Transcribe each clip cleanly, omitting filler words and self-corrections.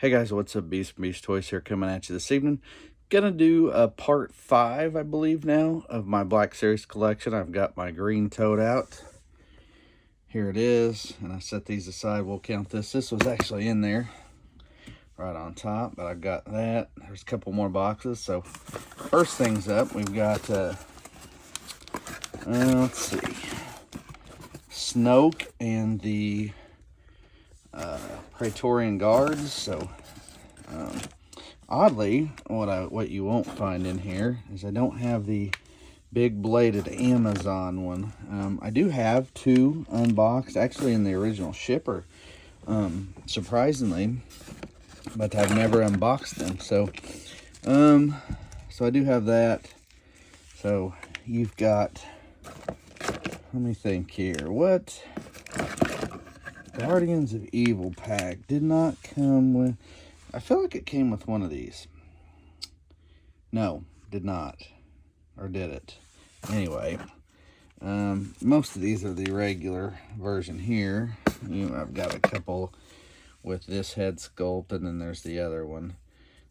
Hey guys, what's up? Beast from Beast Toys here coming at you this evening. Gonna do a part 5, I believe now, of my Black Series collection. I've got my green toad out. Here it is, and I set these aside. We'll count this. This was actually in there right on top, but I've got that. There's a couple more boxes. So first things up, we've got, let's see, Snoke and the Praetorian Guards. So oddly, what you won't find in here is I don't have the big bladed Amazon one. I do have 2 unboxed, actually in the original shipper, surprisingly, but I've never unboxed them. So I do have that. So you've got, let me think here, what Guardians of Evil pack did not come with. I feel like it came with one of these. No, did not. Or did it? Anyway, most of these are the regular version here. I've got a couple with this head sculpt, and then there's the other one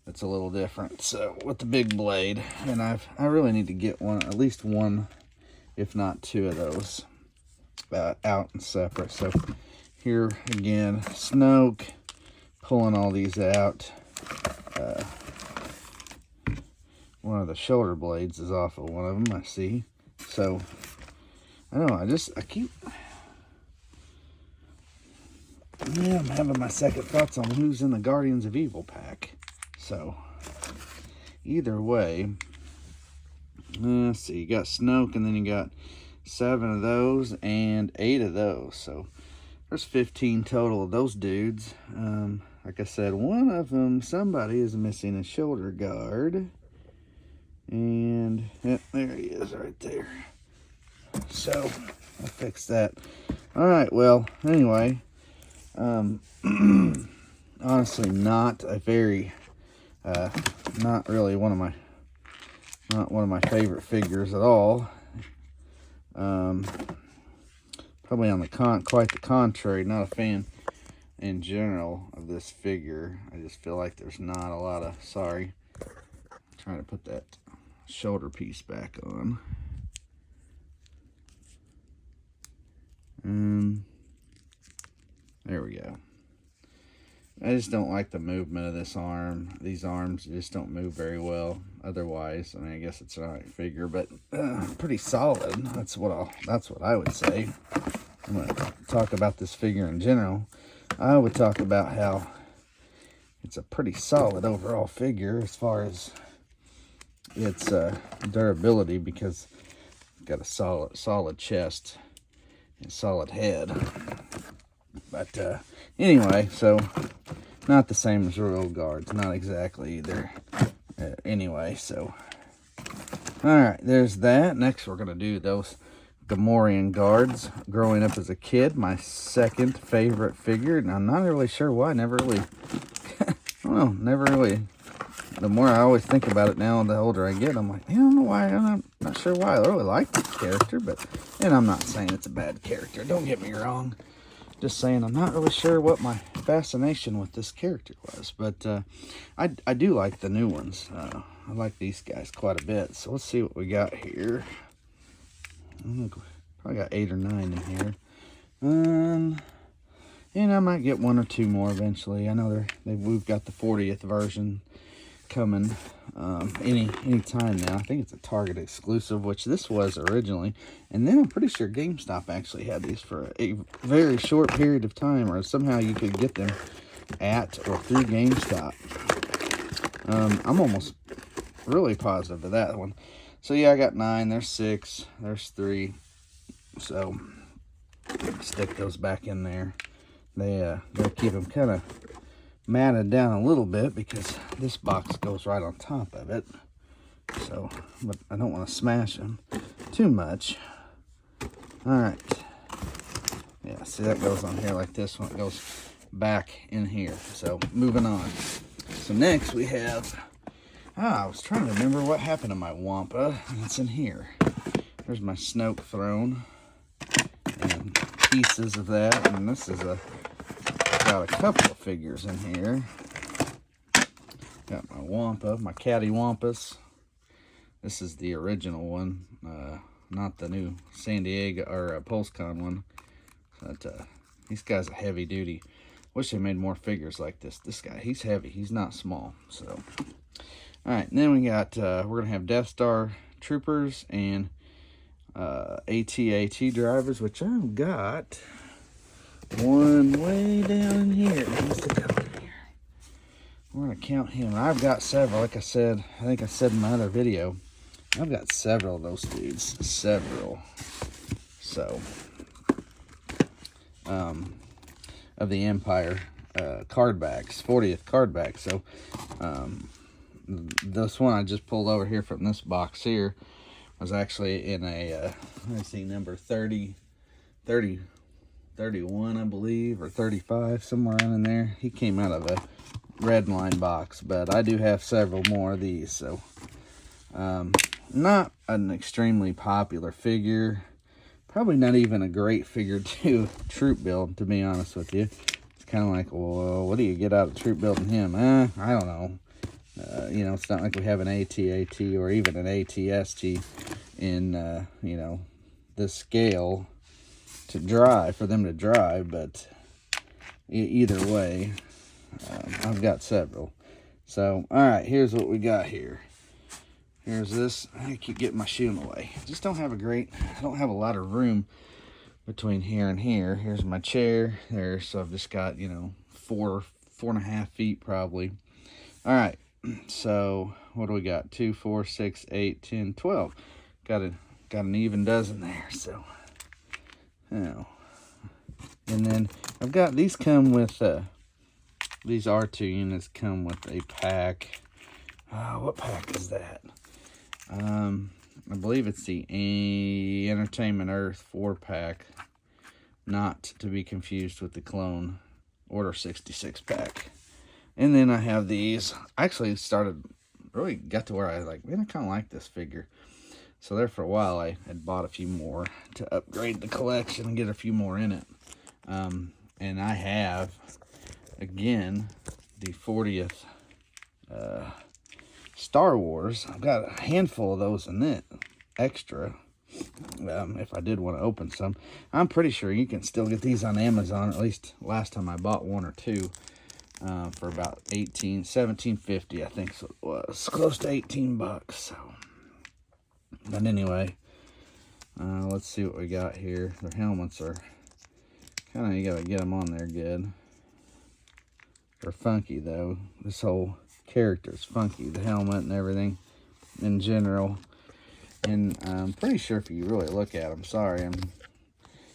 that's a little different. So with the big blade, and I really need to get one, at least one, if not 2 of those out and separate. So here again, Snoke, pulling all these out. One of the shoulder blades is off of one of them, I see. So I don't know, I keep, yeah, I'm having my second thoughts on who's in the Guardians of Evil pack. So either way, let's see, you got Snoke, and then you got 7 of those and 8 of those. So there's 15 total of those dudes. Like I said, one of them, somebody is missing a shoulder guard. And yep, there he is right there. So I'll fix that. Alright, well, anyway. Honestly, not a very, not really one of my favorite figures at all. Probably on the quite the contrary, not a fan in general of this figure. I just feel like there's not a lot of, sorry, I'm trying to put that shoulder piece back on. There we go. I just don't like the movement of this arm. These arms just don't move very well otherwise. I mean, I guess it's an alright figure, but pretty solid. That's what I would say. I'm going to talk about this figure in general. I would talk about how it's a pretty solid overall figure as far as its durability, because it's got a solid chest and solid head. But anyway, so not the same as Royal Guards, not exactly either. Anyway, so alright, there's that. Next we're going to do those Gamorrean Guards. Growing up as a kid, my second favorite figure, and I'm not really sure why. Never really, I don't know, never really. The more I always think about it now, the older I get, I'm like, I don't know why. I'm not sure why. I really like this character, but, and I'm not saying it's a bad character. Don't get me wrong. Just saying, I'm not really sure what my fascination with this character was, but I do like the new ones. I like these guys quite a bit. So let's see what we got here. Probably got 8 or 9 in here. And I might get 1 or 2 more eventually. I know we've got the 40th version coming any time now. I think it's a Target exclusive, which this was originally, and then I'm pretty sure GameStop actually had these for a very short period of time, or somehow you could get them at or through GameStop. I'm almost really positive of that one. So yeah, I got 9. There's 6. There's 3. So stick those back in there. They'll keep them kind of matted down a little bit because this box goes right on top of it. So, but I don't want to smash them too much. Alright. Yeah, see, that goes on here like this one. It goes back in here. So, moving on. So next we have, I was trying to remember what happened to my Wampa. It's in here. There's my Snoke throne. And pieces of that. And this is got a couple of figures in here. Got my Wampa, my Caddy Wampas. This is the original one, not the new San Diego or PulseCon one. But these guys are heavy duty. Wish they made more figures like this. This guy, he's heavy. He's not small. So, all right. And then we got we're gonna have Death Star troopers and AT-AT drivers, which I've got one way down in here. It needs to go in here. We're gonna count him. I've got several. Like I said, I think I said in my other video, I've got several of those dudes. Several. So, of the Empire card backs, 40th card back. So, this one I just pulled over here from this box here was actually in a, let's see, number 30, 31, I believe, or 35, somewhere around in there. He came out of a red line box, but I do have several more of these. So, not an extremely popular figure. Probably not even a great figure to troop build, to be honest with you. It's kind of like, well, what do you get out of troop building him? I don't know. You know, it's not like we have an AT-AT or even an AT-ST in, you know, this scale to drive, for them to drive, but either way, I've got several. So, all right, here's what we got here. Here's this. I keep getting my shoe in the way. I just don't have I don't have a lot of room between here and here. Here's my chair there, so I've just got, you know, 4.5 feet probably. All right, so what do we got? 2, 4, 6, 8, 10, 12. Got an even dozen there, so, you know. And then I've got, these come with, these R2 units come with a pack. What pack is that? I believe it's the Entertainment Earth 4-pack, not to be confused with the Clone Order 66 pack. And then I have these. I actually really got to where I was like, man, I kind of like this figure. So there for a while, I had bought a few more to upgrade the collection and get a few more in it. And I have, again, the 40th Star Wars. I've got a handful of those in it, extra, if I did want to open some. I'm pretty sure you can still get these on Amazon, at least last time I bought one or two, for about $17.50, I think so it was. Close to 18 bucks, so. But anyway, let's see what we got here. Their helmets are kind of, you gotta get them on there good. They're funky, though. This whole character's funky, the helmet and everything in general. And I'm pretty sure if you really look at them, sorry, I'm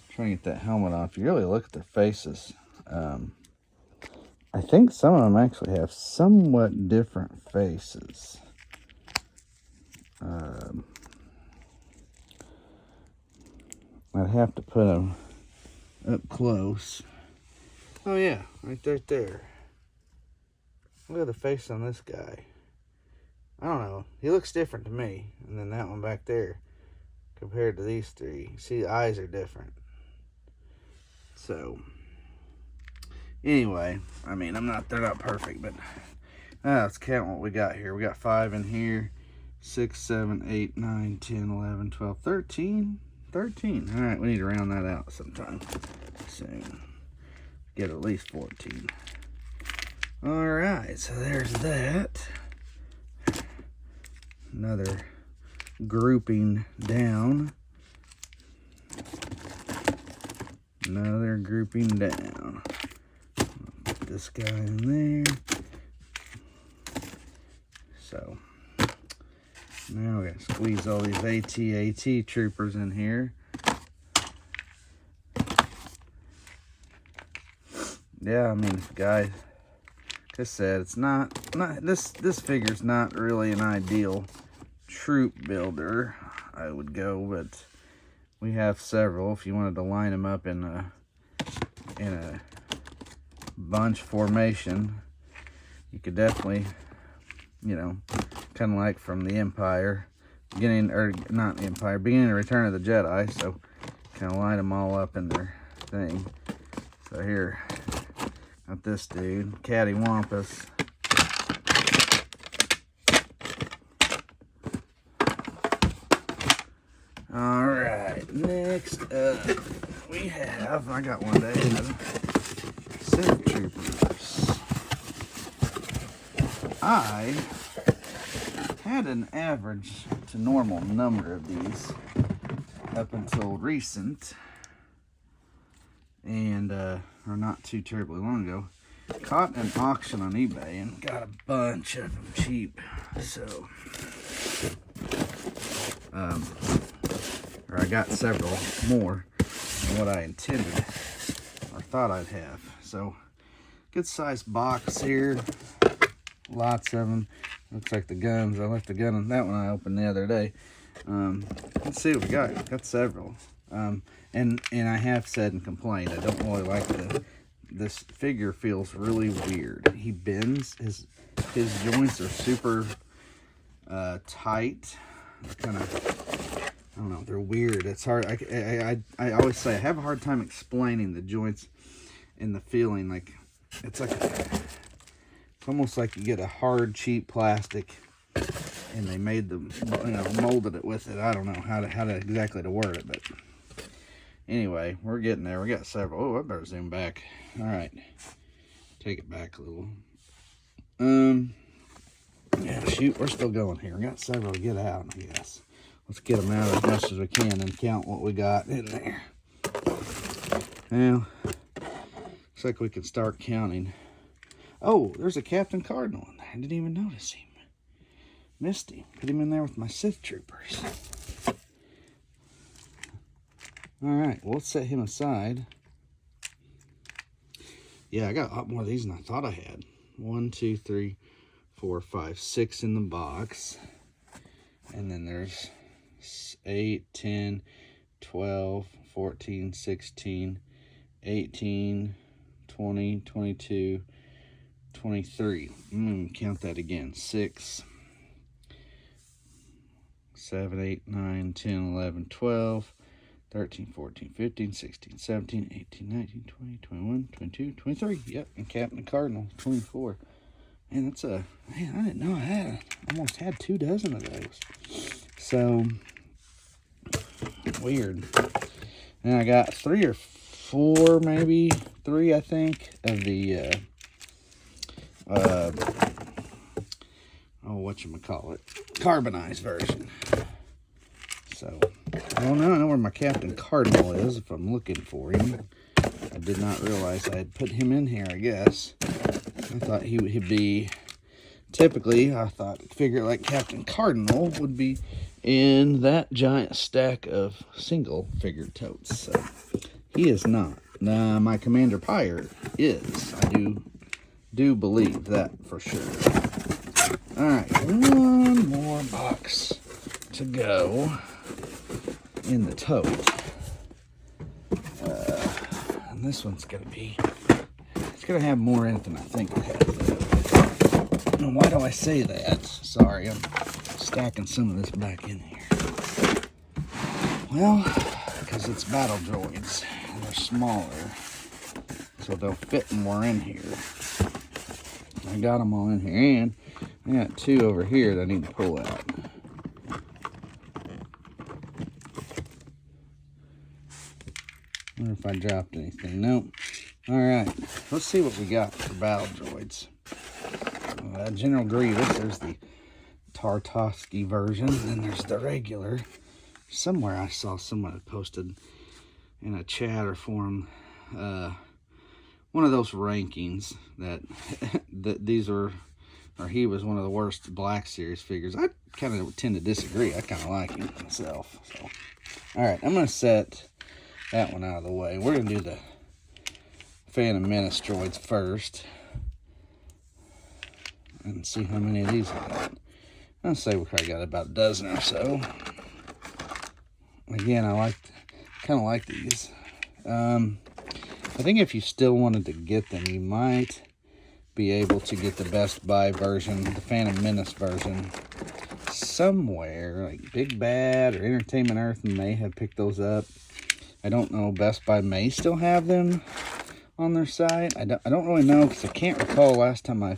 trying to get that helmet off. If you really look at their faces, I think some of them actually have somewhat different faces. I'd have to put them up close. Oh yeah, right there. Look at the face on this guy. I don't know. He looks different to me. And then that one back there compared to these three. See, the eyes are different. So, anyway, I mean, they're not perfect, but let's count what we got here. We got 5 in here. 6, 7, 8, 9, 10, 11, 12, 13. 13. All right, we need to round that out sometime soon. Get at least 14. All right, so there's that. Another grouping down. Another grouping down. Put this guy in there. So, now we gotta squeeze all these AT-AT troopers in here. Yeah, I mean, guys, like I said, it's not this figure's not really an ideal troop builder, I would go, but we have several. If you wanted to line them up in a bunch formation, you could definitely, you know, kind of like from the Empire, beginning of Return of the Jedi, so kind of line them all up in their thing. So here, got this dude, Caddy Wampus. next up, we have, I got one day, Sith Troopers. I had an average to normal number of these up until recent, and or not too terribly long ago. Caught an auction on eBay and got a bunch of them cheap. So, or I got several more than what I intended or thought I'd have. So, good sized box here. Lots of them. Looks like the guns. I left the gun on that one I opened the other day. Let's see what we got. Got several. And I have said and complained, I don't really like this figure feels really weird. He bends, his joints are super tight. Kind of, I don't know, they're weird. It's hard. I always say I have a hard time explaining the joints and the feeling. Like it's almost like you get a hard, cheap plastic, and they made them, molded it with it. I don't know how to exactly to word it, but anyway, we're getting there. We got several. Oh, I better zoom back. All right, take it back a little. Yeah, shoot, we're still going here. We got several to get out, I guess. Let's get them out as much as we can and count what we got in there. Now, looks like we can start counting. Oh, there's a Captain Cardinal in there. I didn't even notice him. Missed him. Put him in there with my Sith Troopers. Alright, well, let's set him aside. Yeah, I got a lot more of these than I thought I had. 1, 2, 3, 4, 5, 6 in the box. And then there's 8, 10, 12, 14, 16, 18, 20, 22, 23. Count that again. 6, 7, 8, 9, 10, 11, 12, 13, 14, 15, 16, 17, 18, 19, 20, 21, 22, 23. Yep, and Captain Cardinal, 24. Man, that's man, I didn't know I almost had 2 dozen of those. So, weird. And I got 3 or 4, maybe 3, I think, of the, whatchamacallit, carbonized version. So, well, now I know where my Captain Cardinal is if I'm looking for him. I did not realize I had put him in here, I guess. I thought he would be, typically, I figured like Captain Cardinal would be in that giant stack of single figure totes. So, he is not. My Commander Pyre is. I do believe that for sure. Alright, one more box to go in the tote. And this one's gonna be, it's gonna have more in it than I think it has. And why do I say that? Sorry, I'm stacking some of this back in here. Well, because it's battle droids. They're smaller, so they'll fit more in here. I got them all in here, and I got 2 over here that I need to pull out. I wonder if I dropped anything. Nope. Alright, let's see what we got for battle droids. General Grievous, there's the Tartakovsky version, and there's the regular. Somewhere I saw someone had posted in a chat or forum one of those rankings that these are, or he was one of the worst Black Series figures. I kind of tend to disagree. I kind of like him myself. So, all right, I'm going to set that one out of the way. We're going to do the Phantom Menace droids first and see how many of these I got. I'll say we probably got about a dozen or so. Again, I kind of like these. I think if you still wanted to get them, you might be able to get the Best Buy version, the Phantom Menace version, somewhere. Like Big Bad or Entertainment Earth may have picked those up. I don't know. Best Buy may still have them on their site. I don't really know, because I can't recall last time I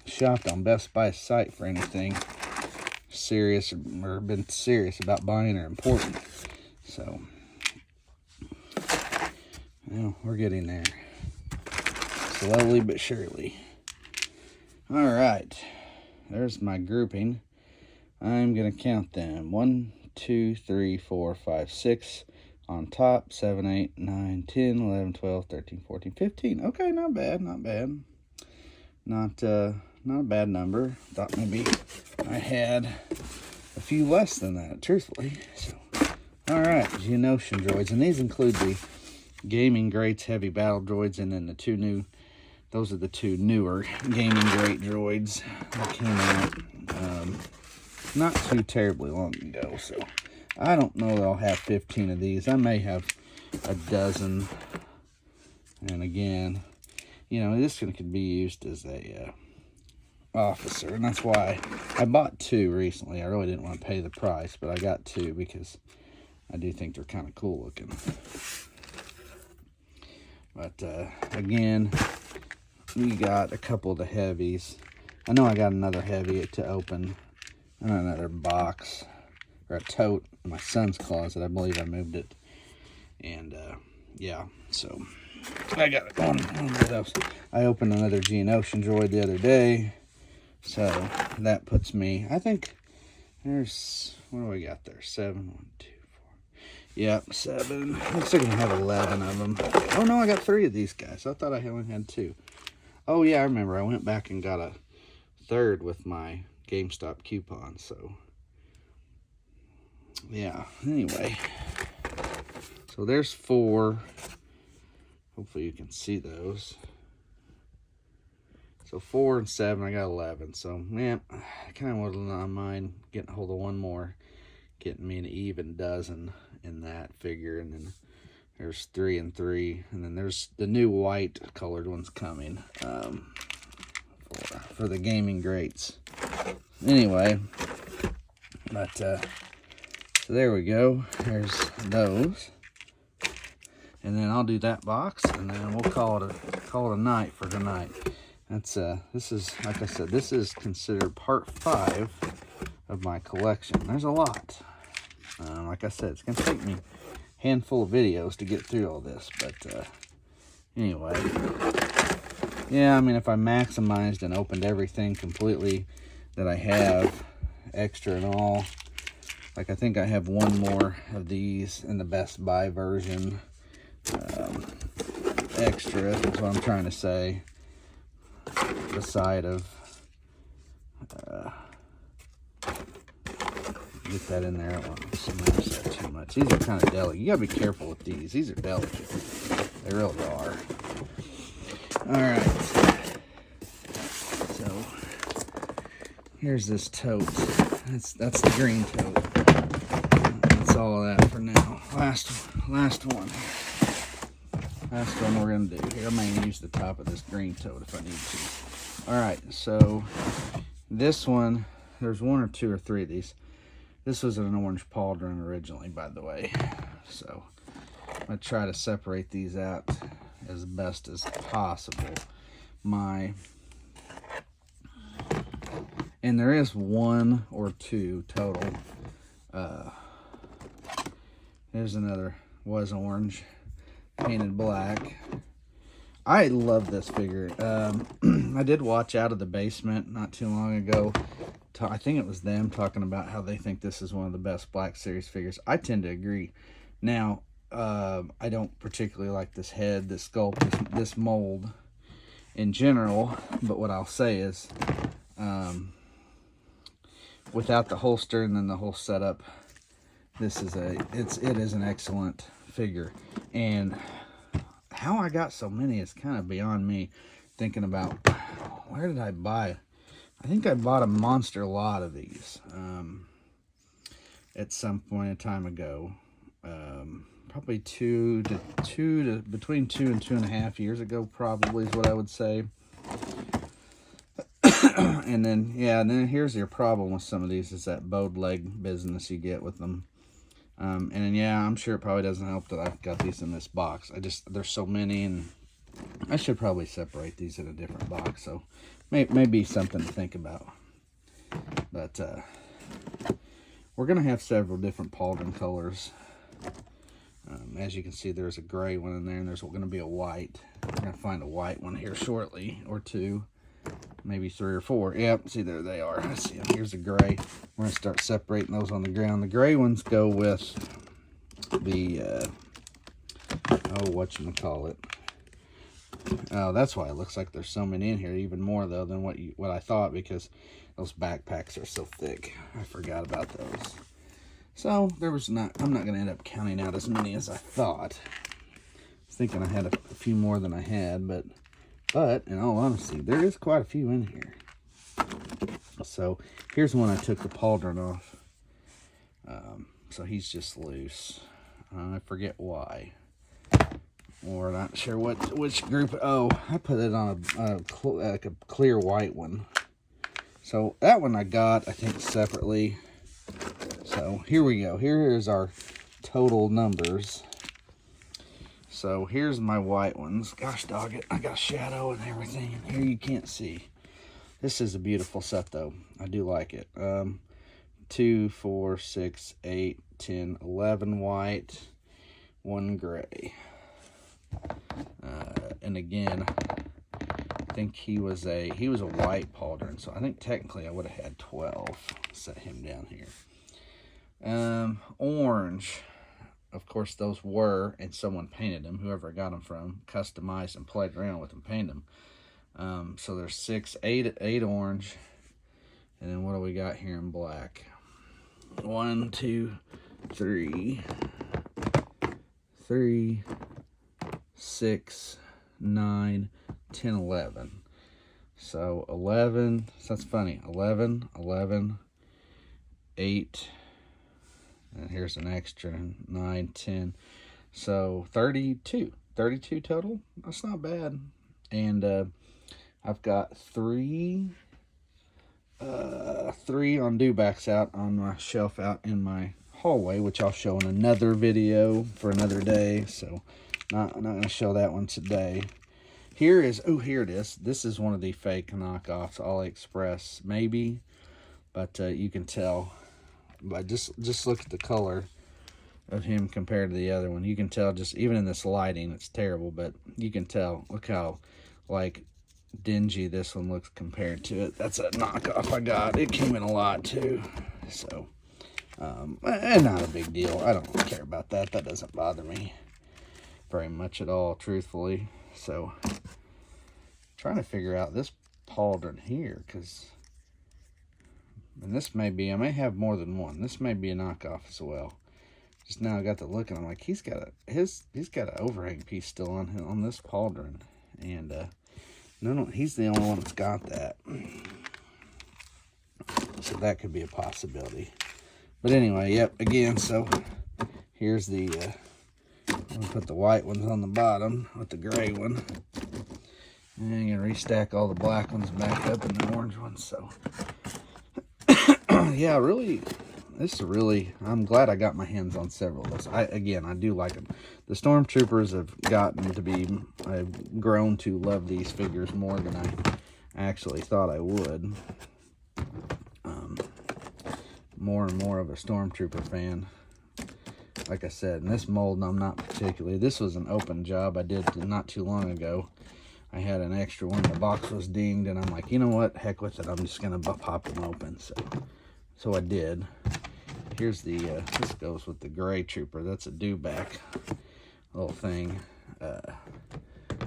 shopped on Best Buy's site for anything serious or been serious about buying or importing. So, Well, we're getting there. Slowly but surely. All right. There's my grouping. I'm going to count them. 1, 2, 3, 4, 5, 6 on top. 7, 8, 9, 10, 11, 12, 13, 14, 15. Okay, not bad, not bad. Not a bad number. Thought maybe I had a few less than that, truthfully. So, all right, Geonosian droids. And these include the Gaming Greats Heavy Battle Droids, and then the two new, those are the two newer Gaming Great droids that came out not too terribly long ago. So I don't know that I'll have 15 of these. I may have a dozen. And again, you know, this one could be used as a officer, and that's why I bought 2 recently. I really didn't want to pay the price, but I got 2 because I do think they're kind of cool looking. But again, we got a couple of the heavies. I know I got another heavy to open, and another box, or a tote in my son's closet. I believe I moved it. And yeah, so I got one of those. I opened another Geonosian droid the other day, so that puts me, I think there's, what do we got there? 7, 1, 2, 4. Yep, 7. I'm still gonna have 11 of them. Oh no, I got 3 of these guys. I thought I only had 2. Oh yeah, I remember. I went back and got a 3rd with my GameStop coupon. So yeah. Anyway, so there's 4. Hopefully you can see those. So 4 and 7, I got 11. So man, I kind of wouldn't mind getting a hold of one more, getting me an even dozen in that figure. And then there's 3 and 3, and then there's the new white colored ones coming for the Gaming Greats. Anyway, but so there we go. There's those, and then I'll do that box, and then we'll call it a night for tonight. That's this is, like I said, this is considered part 5 of my collection. There's a lot. Like I said, it's gonna take me handful of videos to get through all this, but anyway, yeah, I mean, if I maximized and opened everything completely that I have, extra and all, like I think I have one more of these in the Best Buy version, extra is what I'm trying to say, beside of get that in there. I don't want to smash that too much. These are kind of delicate. You gotta be careful with these. These are delicate. They really are. Alright. So here's this tote. That's the green tote. That's all of that for now. Last one. Last one we're gonna do here. I may use the top of this green tote if I need to. Alright, so this one, there's 1 or 2 or 3 of these. This was an orange pauldron originally, by the way. So I'm going to try to separate these out as best as possible. And there is 1 or 2 total. There's another, was orange, painted black. I love this figure. I did watch Out of the Basement not too long ago. I think it was them talking about how they think this is one of the best Black Series figures. I tend to agree. Now, I don't particularly like this head, this sculpt, this mold in general. But what I'll say is, without the holster and then the whole setup, this is it is an excellent figure. And how I got so many is kind of beyond me. Thinking about, where did I buy? I think I bought a monster lot of these at some point in time ago. Probably between 2 and 2.5 years ago, probably is what I would say. And then, yeah, and then here's your problem with some of these, is that bowed leg business you get with them. And then, yeah, I'm sure it probably doesn't help that I've got these in this box. There's so many, and I should probably separate these in a different box. So maybe something to think about. But we're going to have several different pauldron colors As you can see, there's a gray one in there, and there's going to be a white. I'm going to find a white one here shortly, or two, maybe 3 or 4. Yep, see, there they are. Let's see, here's a gray. We're going to start separating those on the ground. The gray ones go with the, whatchamacallit. Oh, that's why it looks like there's so many in here, even more, though, than what I thought, because those backpacks are so thick. I forgot about those. So, I'm not going to end up counting out as many as I thought. I was thinking I had a few more than I had, but in all honesty, there is quite a few in here. So, here's one I took the pauldron off. So, he's just loose. I forget why. Or not sure which group. Oh, I put it on like a clear white one. So, that one I got, I think, separately. So here we go. Here is our total numbers. So here's my white ones. Gosh dog it, I got shadow and everything. And here you can't see. This is a beautiful set though. I do like it. 2, 4, 6, 8, 10, 11 white, 1 gray. And again, I think he was a white pauldron. So I think technically I would have had 12. Set him down here. Orange, of course those were, and someone painted them, whoever I got them from, customized and played around with them, painted them. So there's 8 orange, and then what do we got here in black? 1, 2, 3, 6, 9, 10, 11. So 11, so that's funny, 11, 11, 8, and here's an extra 9, 10. So 32 total. That's not bad. And I've got 3 on dewbacks out on my shelf out in my hallway, which I'll show in another video for another day. So I'm not going to show that one today. Here it is. This is one of the fake knockoffs, AliExpress, maybe, but you can tell. But just look at the color of him compared to the other one. You can tell, just even in this lighting, it's terrible, but you can tell. Look how like dingy this one looks compared to it. That's a knockoff I got. It came in a lot too, so and not a big deal. I don't care about that. That doesn't bother me very much at all, truthfully. So trying to figure out this pauldron here, because and this may be, I may have more than one. This may be a knockoff as well. Just now I got to look and I'm like, he's got an overhang piece still on this pauldron. And no, he's the only one that's got that. So that could be a possibility. But anyway, yep, again, so here's the, I'm going to put the white ones on the bottom with the gray one. And I'm going to restack all the black ones back up and the orange ones, so. Yeah, really, I'm glad I got my hands on several of those. I do like them. The Stormtroopers have gotten to be, I've grown to love these figures more than I actually thought I would. More and more of a Stormtrooper fan. Like I said, in this mold, I'm not particularly. This was an open job I did not too long ago. I had an extra one. The box was dinged, and I'm like, you know what? Heck with it. I'm just going to pop them open. So I did. Here's the, this goes with the gray trooper. That's a dewback little thing. I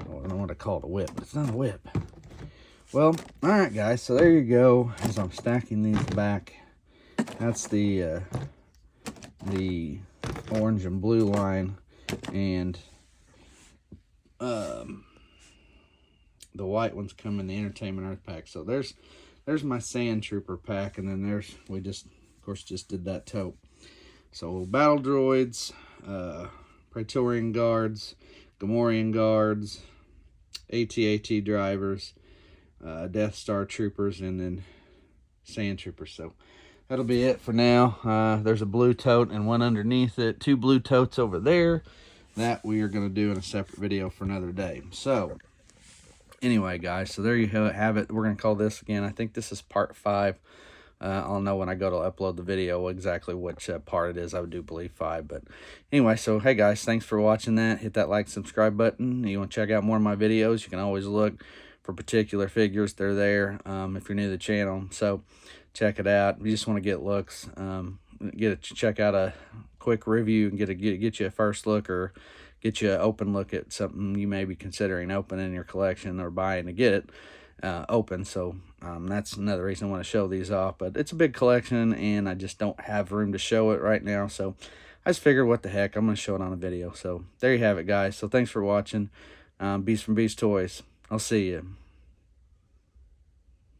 don't know what to call it, a whip. It's not a whip. Well, all right, guys. So there you go. As I'm stacking these back, that's the orange and blue line, and the white ones come in the Entertainment Earth pack. So there's my Sand Trooper pack, and then we just, of course, just did that taupe. So battle droids, Praetorian guards, Gamorrean guards, AT-AT drivers, Death Star troopers, and then Sand Troopers. So that'll be it for now. There's a blue tote and one underneath it. 2 blue totes over there. That we are going to do in a separate video for another day. So anyway, guys, so there you have it. We're going to call this, again, I think this is part 5 I'll know when I go to upload the video exactly which part it is. I do believe 5. But anyway, so hey guys, thanks for watching that. Hit that like, subscribe button. You want to check out more of my videos, you can always look for particular figures. They're there if you're new to the channel. So check it out. If you just want to get looks, check out a quick review and get you a first look, or get you an open look at something you may be considering opening in your collection or buying to get it open. So that's another reason I want to show these off. But it's a big collection, and I just don't have room to show it right now. So I just figured, what the heck, I'm going to show it on a video. So there you have it, guys. So thanks for watching. Beast from Beast Toys. I'll see you.